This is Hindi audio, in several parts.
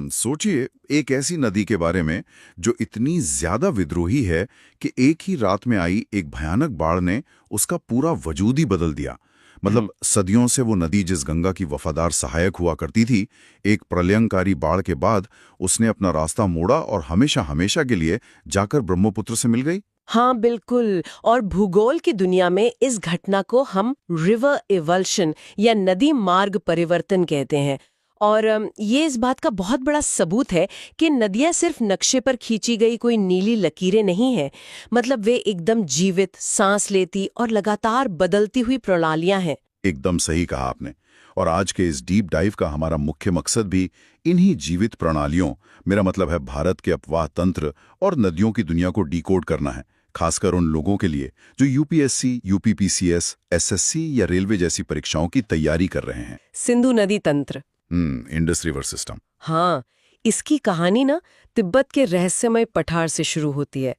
सोचिए एक ऐसी नदी के बारे में जो इतनी ज्यादा विद्रोही है कि एक ही रात में आई एक भयानक बाढ़ ने उसका पूरा वजूद ही बदल दिया। मतलब सदियों से वो नदी जिस गंगा की वफादार सहायक हुआ करती थी, एक प्रलयंकारी बाढ़ के बाद उसने अपना रास्ता मोड़ा और हमेशा हमेशा के लिए जाकर ब्रह्मपुत्र से मिल गई। हाँ बिल्कुल। और भूगोल की दुनिया में इस घटना को हम रिवर इवल्शन या नदी मार्ग परिवर्तन कहते हैं। और ये इस बात का बहुत बड़ा सबूत है कि नदियाँ सिर्फ नक्शे पर खींची गई कोई नीली लकीरें नहीं हैं। मतलब वे एकदम जीवित, सांस लेती और लगातार बदलती हुई प्रणालियां हैं। एकदम सही कहा आपने। और आज के इस डीप डाइव का हमारा मुख्य मकसद भी इन्हीं जीवित प्रणालियों, मेरा मतलब है भारत के अपवाह तंत्र और नदियों की दुनिया को डिकोड करना है, खासकर उन लोगों के लिए जो यूपीएससी, यूपीपीसीएस, एसएससी या रेलवे जैसी परीक्षाओं की तैयारी कर रहे हैं। सिंधु नदी तंत्र, इंडस रिवर सिस्टम। हाँ, इसकी कहानी ना तिब्बत के रहस्यमय पठार से शुरू होती है।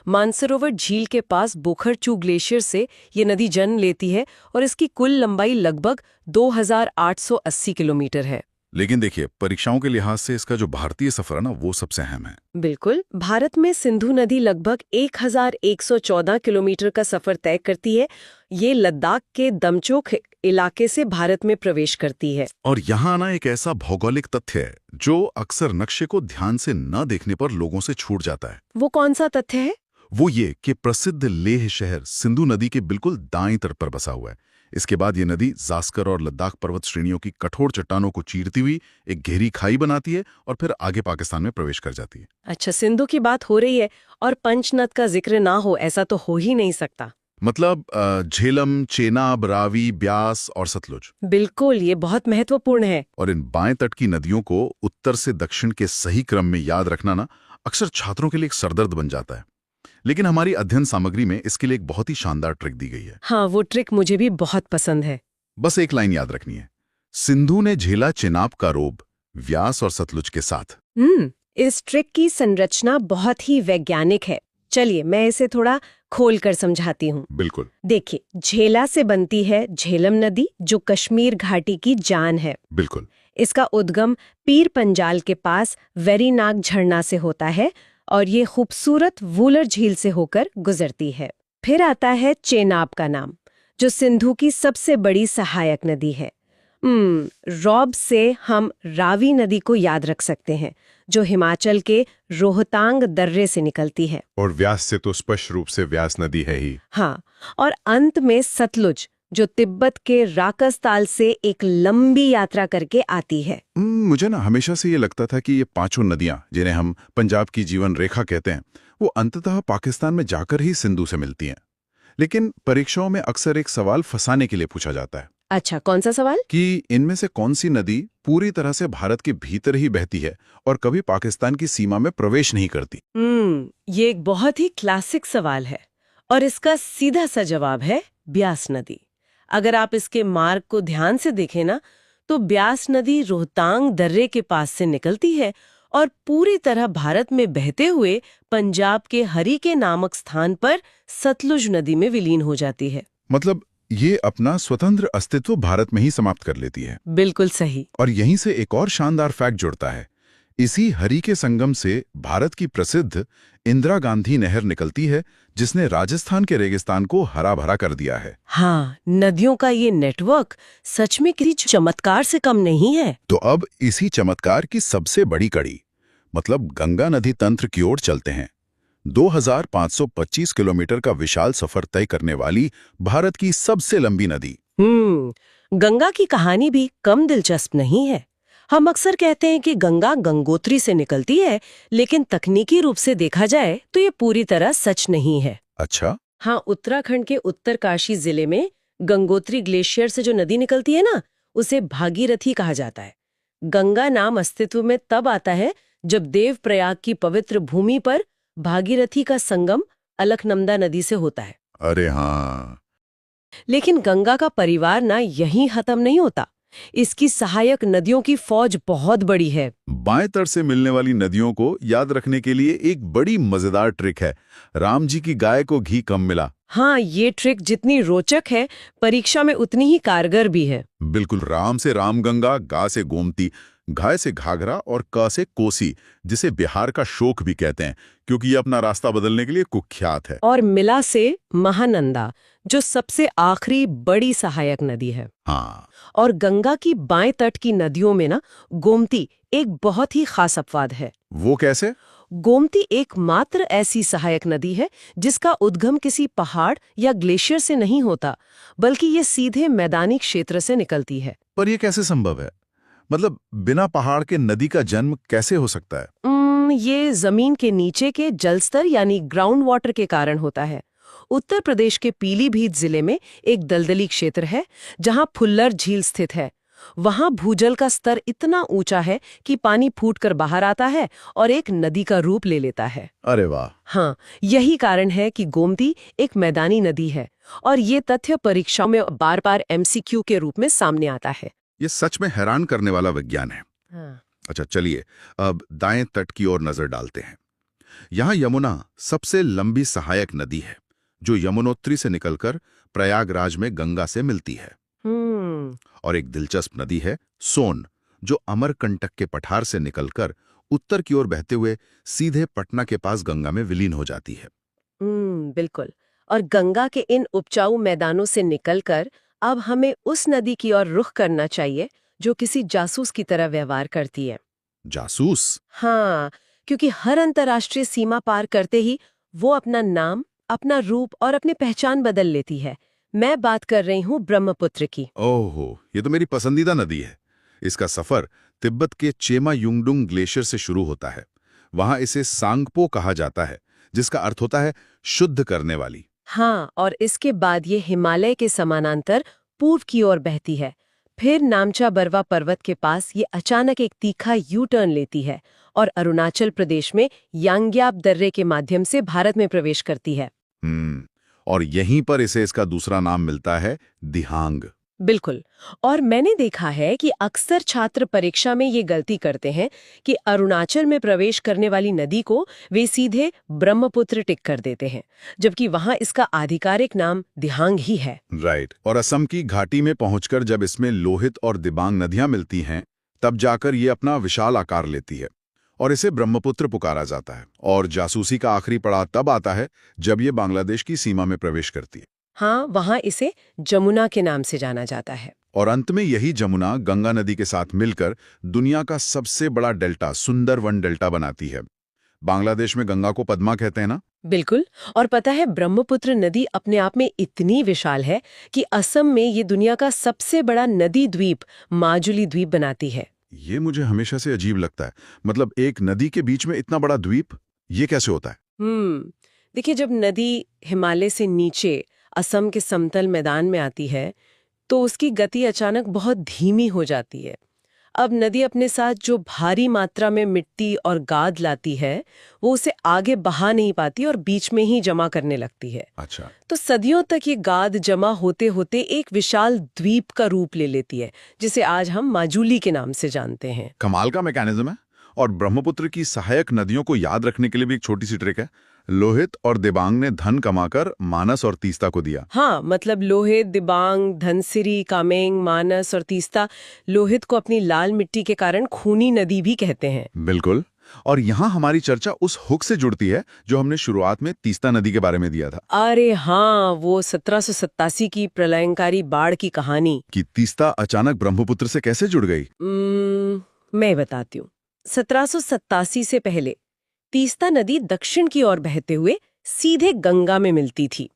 मानसरोवर झील के पास बोखरचू ग्लेशियर से ये नदी जन्म लेती है और इसकी कुल लंबाई लगभग 2880 किलोमीटर है। लेकिन देखिए, परीक्षाओं के लिहाज से इसका जो भारतीय सफर है ना, वो सबसे अहम है। बिल्कुल, भारत में सिंधु नदी लगभग 1114 किलोमीटर का सफर तय करती है। ये लद्दाख के दमचोक इलाके से भारत में प्रवेश करती है। और यहाँ ना एक ऐसा भौगोलिक तथ्य है जो अक्सर नक्शे को ध्यान से न देखने पर लोगों से छूट जाता है। वो कौन सा तथ्य है? वो ये कि प्रसिद्ध लेह शहर सिंधु नदी के बिल्कुल दाईं तट पर बसा हुआ है। इसके बाद ये नदी जास्कर और लद्दाख पर्वत श्रेणियों की कठोर चट्टानों को चीरती हुई एक गहरी खाई बनाती है और फिर आगे पाकिस्तान में प्रवेश कर जाती है। अच्छा, सिंधु की बात हो रही है और पंचनद का जिक्र ना हो ऐसा तो हो ही नहीं सकता। मतलब झेलम, चेनाब, रावी, ब्यास और सतलुज। बिल्कुल, ये बहुत महत्वपूर्ण है। और इन बाएं तट की नदियों को उत्तर से दक्षिण के सही क्रम में याद रखना ना अक्सर छात्रों के लिए एक सरदर्द बन जाता है। लेकिन हमारी अध्ययन सामग्री में इसके लिए एक बहुत ही शानदार ट्रिक दी गई है। हाँ, वो ट्रिक मुझे भी बहुत पसंद है। बस एक लाइन याद रखनी है, सिंधु ने झेला चिनाब का रोब व्यास और सतलुज के साथ। इस ट्रिक की संरचना बहुत ही वैज्ञानिक है। चलिए मैं इसे थोड़ा खोल कर समझाती हूँ। बिल्कुल। देखिए, झेला से बनती है झेलम नदी जो कश्मीर घाटी की जान है। बिल्कुल। इसका उद्गम पीर पंजाल के पास वेरीनाग झरना से होता है और ये खूबसूरत वूलर झील से होकर गुजरती है। फिर आता है चेनाब का नाम, जो सिंधु की सबसे बड़ी सहायक नदी है। रॉब से हम रावी नदी को याद रख सकते हैं, जो हिमाचल के रोहतांग दर्रे से निकलती है। और व्यास से तो स्पष्ट रूप से व्यास नदी है ही। हाँ, और अंत में सतलुज, जो तिब्बत के राकसताल से एक लंबी यात्रा करके आती है। मुझे ना हमेशा से ये लगता था कि ये पांचों नदियां, जिन्हें हम पंजाब की जीवन रेखा कहते हैं, वो अंततः पाकिस्तान में जाकर ही सिंधु से मिलती हैं। लेकिन परीक्षाओं में अक्सर एक सवाल फंसाने के लिए पूछा जाता है। अच्छा, कौन सा सवाल? कि इनमें से कौन सी नदी पूरी तरह से भारत के भीतर ही बहती है और कभी पाकिस्तान की सीमा में प्रवेश नहीं करती। ये एक बहुत ही क्लासिक सवाल है और इसका सीधा सा जवाब है ब्यास नदी। अगर आप इसके मार्ग को ध्यान से देखें ना, तो ब्यास नदी रोहतांग दर्रे के पास से निकलती है और पूरी तरह भारत में बहते हुए पंजाब के हरिके नामक स्थान पर सतलुज नदी में विलीन हो जाती है। मतलब ये अपना स्वतंत्र अस्तित्व भारत में ही समाप्त कर लेती है। बिल्कुल सही। और यहीं से एक और शानदार फैक्ट जुड़ता है। इसी हरिके संगम से भारत की प्रसिद्ध इंदिरा गांधी नहर निकलती है, जिसने राजस्थान के रेगिस्तान को हरा भरा कर दिया है। हाँ, नदियों का ये नेटवर्क सच में किसी चमत्कार से कम नहीं है। तो अब इसी चमत्कार की सबसे बड़ी कड़ी, मतलब गंगा नदी तंत्र की ओर चलते हैं। 2525 किलोमीटर का विशाल सफर तय करने वाली भारत की सबसे लंबी नदी। गंगा की कहानी भी कम दिलचस्प नहीं है। हम अक्सर कहते हैं कि गंगा गंगोत्री से निकलती है, लेकिन तकनीकी रूप से देखा जाए तो ये पूरी तरह सच नहीं है। अच्छा? हाँ, उत्तराखंड के उत्तरकाशी जिले में गंगोत्री ग्लेशियर से जो नदी निकलती है ना, उसे भागीरथी कहा जाता है। गंगा नाम अस्तित्व में तब आता है जब देवप्रयाग की पवित्र भूमि पर भागीरथी का संगम अलकनंदा नदी से होता है। अरे हाँ। लेकिन गंगा का परिवार ना यहीं खत्म नहीं होता। इसकी सहायक नदियों की फौज बहुत बड़ी है। बाएं तट से मिलने वाली नदियों को याद रखने के लिए एक बड़ी मजेदार ट्रिक है। राम जी की गाय को घी कम मिला। हाँ, ये ट्रिक जितनी रोचक है, परीक्षा में उतनी ही कारगर भी है। बिल्कुल। राम से रामगंगा, गा से गोमती। घाय से घाघरा और क से कोसी, जिसे बिहार का शोक भी कहते हैं क्योंकि ये अपना रास्ता बदलने के लिए कुख्यात है। और मिला से महानंदा, जो सबसे आखिरी बड़ी सहायक नदी है। हाँ, और गंगा की बाएं तट की नदियों में ना गोमती एक बहुत ही खास अपवाद है। वो कैसे? गोमती एकमात्र ऐसी सहायक नदी है जिसका उद्गम किसी पहाड़ या ग्लेशियर से नहीं होता, बल्कि ये सीधे मैदानी क्षेत्र से निकलती है। पर ये कैसे संभव है? मतलब बिना पहाड़ के नदी का जन्म कैसे हो सकता है? ये जमीन के नीचे के जलस्तर यानी ग्राउंड वाटर के कारण होता है। उत्तर प्रदेश के पीलीभीत जिले में एक दलदली क्षेत्र है जहां फुल्लर झील स्थित है। वहां भूजल का स्तर इतना ऊंचा है कि पानी फूटकर बाहर आता है और एक नदी का रूप ले लेता है। अरे वाह! हाँ, यही कारण है कि गोमती एक मैदानी नदी है और ये तथ्य परीक्षाओं में बार बार MCQ के रूप में सामने आता है। ये सच में हैरान करने वाला विज्ञान है। हाँ। अच्छा, चलिए अब दाएं तट की ओर नजर डालते हैं। यहाँ यमुना सबसे लंबी सहायक नदी है, जो यमुनोत्री से निकलकर प्रयागराज में गंगा से मिलती है। और एक दिलचस्प नदी है सोन, जो अमरकंटक के पठार से निकलकर उत्तर की ओर बहते हुए सीधे पटना के पास गंगा में विलीन हो जाती है। बिल्कुल। और गंगा के इन उपजाऊ मैदानों से निकलकर अब हमें उस नदी की ओर रुख करना चाहिए जो किसी जासूस की तरह व्यवहार करती है। जासूस? हाँ, क्योंकि हर अंतर्राष्ट्रीय सीमा पार करते ही वो अपना नाम, अपना रूप और अपनी पहचान बदल लेती है। मैं बात कर रही हूँ ब्रह्मपुत्र की। ओहो, ये तो मेरी पसंदीदा नदी है। इसका सफर तिब्बत के चेमा युंगडुंग ग्लेशियर से शुरू होता है। वहां इसे सांगपो कहा जाता है, जिसका अर्थ होता है शुद्ध करने वाली। हाँ, और इसके बाद ये हिमालय के समानांतर पूर्व की ओर बहती है। फिर नामचा बरवा पर्वत के पास ये अचानक एक तीखा यू टर्न लेती है और अरुणाचल प्रदेश में यांग्याप दर्रे के माध्यम से भारत में प्रवेश करती है। और यहीं पर इसे इसका दूसरा नाम मिलता है, दिहांग। बिल्कुल। और मैंने देखा है कि अक्सर छात्र परीक्षा में ये गलती करते हैं कि अरुणाचल में प्रवेश करने वाली नदी को वे सीधे ब्रह्मपुत्र टिक कर देते हैं, जबकि वहां इसका आधिकारिक नाम दिहांग ही है। राइट। और असम की घाटी में पहुंचकर जब इसमें लोहित और दिबांग नदियां मिलती हैं, तब जाकर ये अपना विशाल आकार लेती है और इसे ब्रह्मपुत्र पुकारा जाता है। और जासूसी का आखिरी पड़ाव तब आता है जब ये बांग्लादेश की सीमा में प्रवेश करती है। हाँ, वहां इसे जमुना के नाम से जाना जाता है। और अंत में यही जमुना गंगा नदी के साथ मिलकर दुनिया का सबसे बड़ा डेल्टा, सुंदरवन डेल्टा बनाती है। बांग्लादेश में गंगा को पद्मा कहते हैं ना? बिल्कुल। और पता है, ब्रह्मपुत्र नदी अपने आप में इतनी विशाल है कि असम में ये दुनिया का सबसे बड़ा नदी द्वीप माजुली द्वीप बनाती है। ये मुझे हमेशा से अजीब लगता है। मतलब एक नदी के बीच में इतना बड़ा द्वीप, ये कैसे होता है? देखिए, जब नदी हिमालय से नीचे असम के समतल मैदान में आती है तो उसकी गति अचानक बहुत धीमी हो जाती है। अब नदी अपने साथ जो भारी मात्रा में मिट्टी और गाद लाती है, वो उसे आगे बहा नहीं पाती और बीच में ही जमा करने लगती है। अच्छा। तो सदियों तक ये गाद जमा होते होते एक विशाल द्वीप का रूप ले लेती है, जिसे आज हम माजुली के नाम से जानते हैं। कमाल का मैकेनिज्म है। और ब्रह्मपुत्र की सहायक नदियों को याद रखने के लिए भी एक छोटी सी ट्रिक है। लोहित और दिबांग ने धन कमाकर मानस और तीस्ता को दिया। हाँ, मतलब लोहित, दिबांग, धनसिरी, कामेंग, मानस और तीस्ता लोहित को अपनी लाल मिट्टी के कारण खूनी नदी भी कहते हैं। बिल्कुल। और यहाँ हमारी चर्चा उस हुक से जुड़ती है जो हमने शुरुआत में तीस्ता नदी के बारे में दिया था। अरे हाँ, वो 1787 की प्रलयंकारी बाढ़ की कहानी। कि तीस्ता अचानक ब्रह्मपुत्र से कैसे जुड़ गई? मैं बताती हूँ। 1787 से पहले तीस्ता नदी दक्षिण की ओर बहते हुए सीधे गंगा में मिलती थी,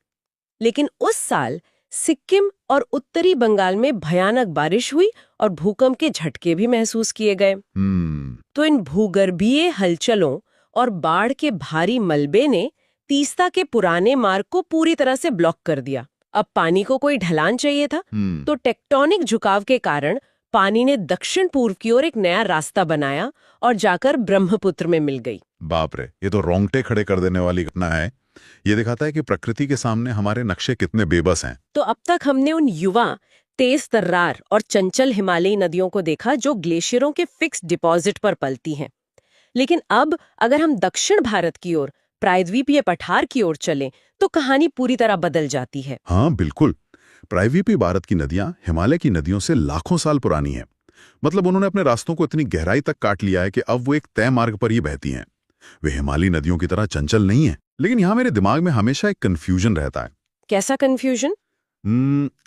लेकिन उस साल सिक्किम और उत्तरी बंगाल में भयानक बारिश हुई और भूकंप के झटके भी महसूस किए गए। तो इन भूगर्भीय हलचलों और बाढ़ के भारी मलबे ने तीस्ता के पुराने मार्ग को पूरी तरह से ब्लॉक कर दिया। अब पानी को कोई ढलान चाहिए था, तो टेक्टोनिक झुकाव के कारण पानी ने दक्षिण पूर्व की ओर एक नया रास्ता बनाया और जाकर ब्रह्मपुत्र में मिल गई। बाप रे, ये तो रोंगटे खड़े कर देने वाली घटना है। ये दिखाता है कि प्रकृति के सामने हमारे नक्शे कितने बेबस हैं। तो अब तक हमने उन युवा, तेज तर्रार और चंचल हिमालयी नदियों को देखा जो ग्लेशियरों के फिक्स डिपॉजिट पर पलती हैं। लेकिन अब अगर हम दक्षिण भारत की ओर प्रायद्वीपीय पठार की ओर चलें तो कहानी पूरी तरह बदल जाती है। हाँ बिल्कुल। प्रायद्वीपीय भारत की नदियां हिमालय की नदियों से लाखों साल पुरानी हैं। मतलब उन्होंने अपने रास्तों को इतनी गहराई तक काट लिया है कि अब वो एक तय मार्ग पर ही बहती हैं। वे हिमालयी नदियों की तरह चंचल नहीं है। लेकिन यहाँ मेरे दिमाग में हमेशा एक कंफ्यूजन रहता है। कैसा कंफ्यूजन?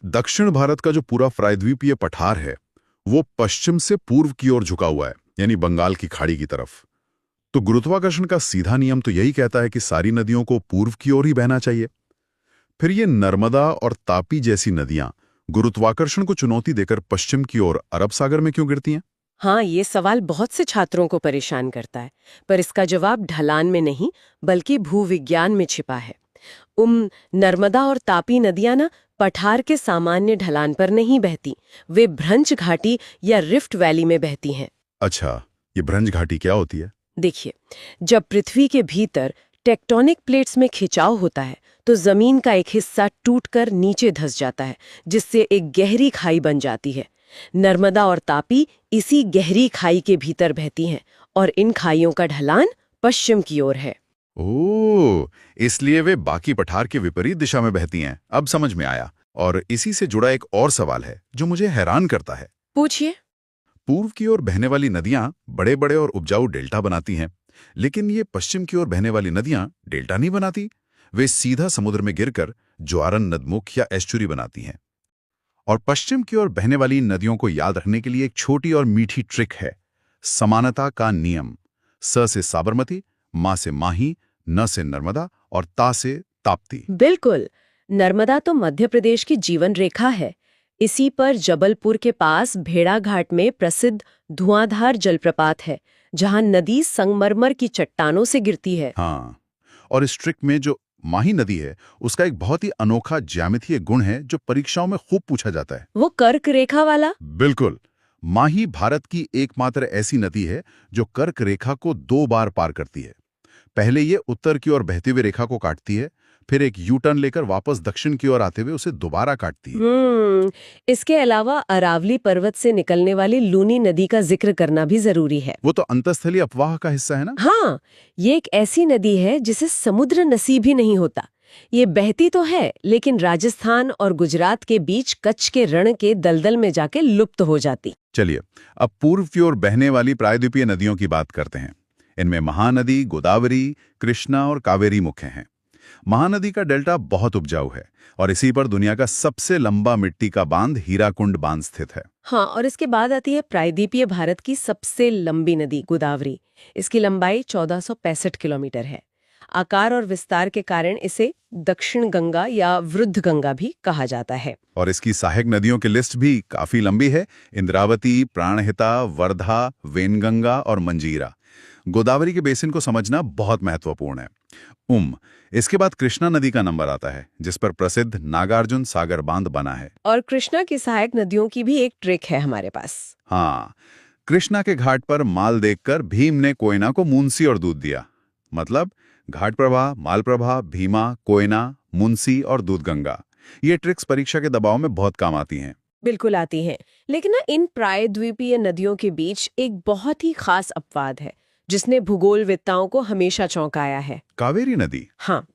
दक्षिण भारत का जो पूरा प्रायद्वीपीय पठार है वो पश्चिम से पूर्व की ओर झुका हुआ है, यानी बंगाल की खाड़ी की तरफ। तो गुरुत्वाकर्षण का सीधा नियम तो यही कहता है कि सारी नदियों को पूर्व की ओर ही बहना चाहिए। फिर ये नर्मदा और तापी जैसी नदियां गुरुत्वाकर्षण को चुनौती देकर पश्चिम की ओर अरब सागर में क्यों गिरती हैं? हाँ, ये सवाल बहुत से छात्रों को परेशान करता है, पर इसका जवाब ढलान में नहीं बल्कि भूविज्ञान में छिपा है। नर्मदा और तापी नदियां ना पठार के सामान्य ढलान पर नहीं बहती, वे भ्रंश घाटी या रिफ्ट वैली में बहती हैं। अच्छा, ये भ्रंश घाटी क्या होती है? देखिए, जब पृथ्वी के भीतर टेक्टोनिक प्लेट्स में खिंचाव होता है तो जमीन का एक हिस्सा टूटकर नीचे धंस जाता है, जिससे एक गहरी खाई बन जाती है। नर्मदा और तापी इसी गहरी खाई के भीतर बहती हैं और इन खाइयों का ढलान पश्चिम की ओर है। ओह, इसलिए वे बाकी पठार के विपरीत दिशा में बहती हैं। अब समझ में आया। और इसी से जुड़ा एक और सवाल है जो मुझे हैरान करता है। पूछिए। पूर्व की ओर बहने वाली नदियां बड़े बड़े और उपजाऊ डेल्टा बनाती हैं, लेकिन ये पश्चिम की ओर बहने वाली नदियां डेल्टा नहीं बनाती। वे सीधा समुद्र में गिरकर ज्वारन नदमुख या एस्चुरी बनाती हैं। और पश्चिम की ओर बहने वाली नदियों को याद रखने के लिए एक छोटी और मीठी ट्रिक है, समानता का नियम। स से साबरमती, मा से माही, न से नर्मदा और ता से ताप्ती। बिल्कुल, नर्मदा तो मध्य प्रदेश की जीवन रेखा है। इसी पर जबलपुर के पास भेड़ा घाट में प्रसिद्ध धुआंधार जलप्रपात है, जहां नदी संगमरमर की चट्टानों से गिरती है। हाँ, और इस ट्रिक में जो माही नदी है उसका एक बहुत ही अनोखा ज्यामितीय गुण है जो परीक्षाओं में खूब पूछा जाता है। वो कर्क रेखा वाला? बिल्कुल। माही भारत की एकमात्र ऐसी नदी है जो कर्क रेखा को 2 बार पार करती है। पहले ये उत्तर की ओर बहती हुई रेखा को काटती है, फिर एक यू टर्न लेकर वापस दक्षिण की ओर आते हुए उसे दोबारा काटती है। इसके अलावा अरावली पर्वत से निकलने वाली लूनी नदी का जिक्र करना भी जरूरी है। वो तो अंतस्थलीय अफवाह का हिस्सा है ना? हाँ, ये एक ऐसी नदी है जिसे समुद्र नसीब ही नहीं होता। ये बहती तो है, लेकिन राजस्थान और गुजरात के बीच कच्छ के रण के दलदल में जाके लुप्त हो जाती। चलिए, अब पूर्व की ओर बहने वाली प्रायद्वीपीय नदियों की बात करते हैं। इनमें महानदी, गोदावरी, कृष्णा और कावेरी मुख्य हैं। महानदी का डेल्टा बहुत उपजाऊ है और इसी पर दुनिया का सबसे लंबा मिट्टी का बांध हीराकुंड बांध स्थित है। हाँ, और इसके बाद आती है प्रायद्वीपीय भारत की सबसे लंबी नदी गोदावरी। इसकी लंबाई 1465 किलोमीटर है। आकार और विस्तार के कारण इसे दक्षिण गंगा या वृद्ध गंगा भी कहा जाता है। और इसकी सहायक नदियों की लिस्ट भी काफी लंबी है। इंद्रावती, प्राणहिता, वर्धा, वेनगंगा और मंजीरा। गोदावरी के बेसिन को समझना बहुत महत्वपूर्ण है। इसके बाद कृष्णा नदी का नंबर आता है, जिस पर प्रसिद्ध नागार्जुन सागर बांध बना है। और कृष्णा की सहायक नदियों की भी एक ट्रिक है हमारे पास। हाँ, कृष्णा के घाट पर माल देखकर भीम ने कोयना को मुंसी और दूध दिया। मतलब घाट प्रभा, माल प्रभा, भीमा, कोयना, मुंसी और दूधगंगा। ये ट्रिक्स परीक्षा के दबाव में बहुत काम आती हैं। बिल्कुल आती हैं, लेकिन इन प्रायद्वीपीय नदियों के बीच एक बहुत ही खास अपवाद है जिसने भूगोलवेत्ताओं को हमेशा चौंकाया है। कावेरी नदी? हाँ,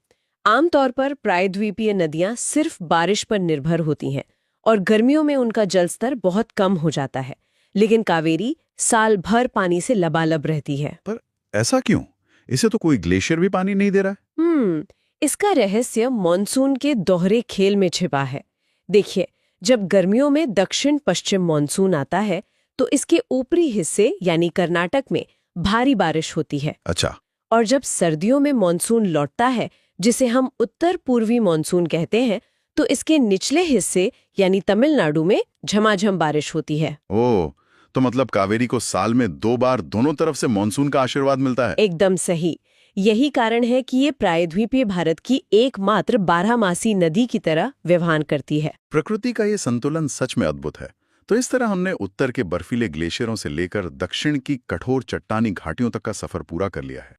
आमतौर पर प्रायद्वीपीय नदियां सिर्फ बारिश पर निर्भर होती हैं और गर्मियों में उनका जलस्तर बहुत कम हो जाता है, लेकिन कावेरी साल भर पानी से लबालब रहती है। पर ऐसा क्यों? इसे तो कोई ग्लेशियर भी पानी नहीं दे रहा है। इसका रहस्य मॉनसून के दोहरे खेल में छिपा है। देखिए, जब गर्मियों में दक्षिण पश्चिम मॉनसून आता है तो इसके ऊपरी हिस्से यानी कर्नाटक में भारी बारिश होती है। अच्छा। और जब सर्दियों में मॉनसून लौटता है, जिसे हम उत्तर पूर्वी मॉनसून कहते हैं, तो इसके निचले हिस्से यानी तमिलनाडु में झमाझम बारिश होती है। ओह, तो मतलब कावेरी को साल में 2 बार दोनों तरफ से मॉनसून का आशीर्वाद मिलता है। एकदम सही। यही कारण है कि ये प्रायद्वीपीय भारत की एकमात्र 12मासी नदी की तरह व्यवहार करती है। प्रकृति का ये संतुलन सच में अद्भुत है। तो इस तरह हमने उत्तर के बर्फीले ग्लेशियरों से लेकर दक्षिण की कठोर चट्टानी घाटियों तक का सफर पूरा कर लिया है।